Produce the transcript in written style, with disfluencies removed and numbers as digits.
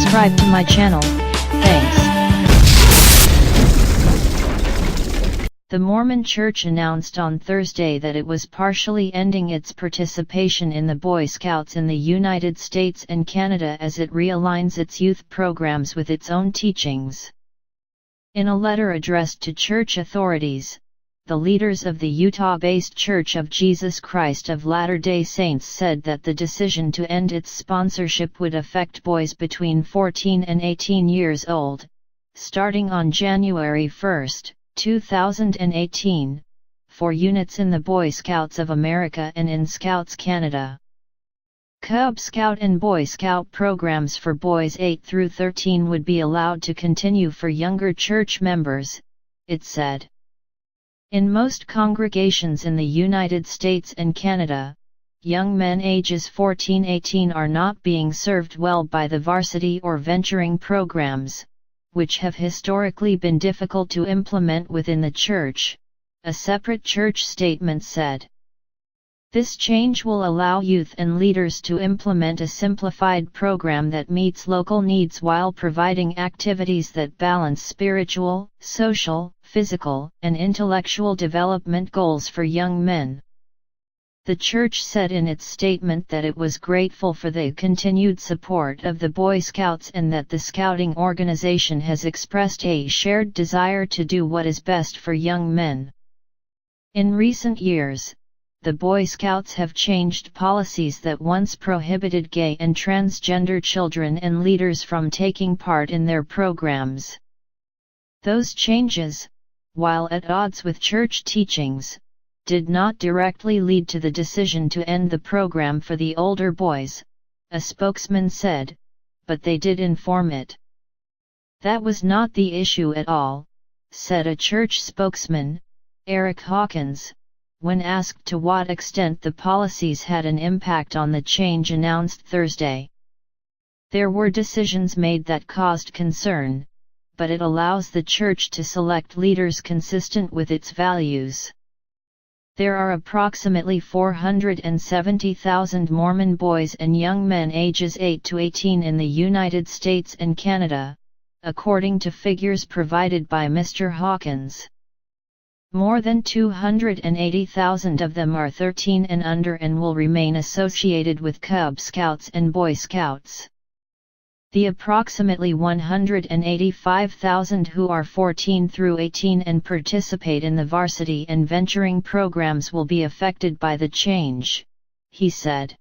subscribe to my channel. Thanks. The Mormon Church announced on Thursday that it was partially ending its participation in the Boy Scouts in the United States and Canada as it realigns its youth programs with its own teachings. In a letter addressed to church authorities, the leaders of the Utah-based Church of Jesus Christ of Latter-day Saints said that the decision to end its sponsorship would affect boys between 14 and 18 years old, starting on January 1, 2018, for units in the Boy Scouts of America and in Scouts Canada. Cub Scout and Boy Scout programs for boys 8 through 13 would be allowed to continue for younger church members, it said. In most congregations in the United States and Canada, young men ages 14-18 are not being served well by the Varsity or venturing programs, which have historically been difficult to implement within the church, a separate church statement said. This change will allow youth and leaders to implement a simplified program that meets local needs while providing activities that balance spiritual, social, physical, and intellectual development goals for young men. The church said in its statement that it was grateful for the continued support of the Boy Scouts and that the Scouting organization has expressed a shared desire to do what is best for young men. In recent years, the Boy Scouts have changed policies that once prohibited gay and transgender children and leaders from taking part in their programs. Those changes, while at odds with church teachings, did not directly lead to the decision to end the program for the older boys, a spokesman said, but they did inform it. That was not the issue at all, said a church spokesman, Eric Hawkins, when asked to what extent the policies had an impact on the change announced Thursday. There were decisions made that caused concern, but it allows the church to select leaders consistent with its values. There are approximately 470,000 Mormon boys and young men ages 8 to 18 in the United States and Canada, according to figures provided by Mr. Hawkins. More than 280,000 of them are 13 and under and will remain associated with Cub Scouts and Boy Scouts. The approximately 185,000 who are 14 through 18 and participate in the Varsity and venturing programs will be affected by the change, he said.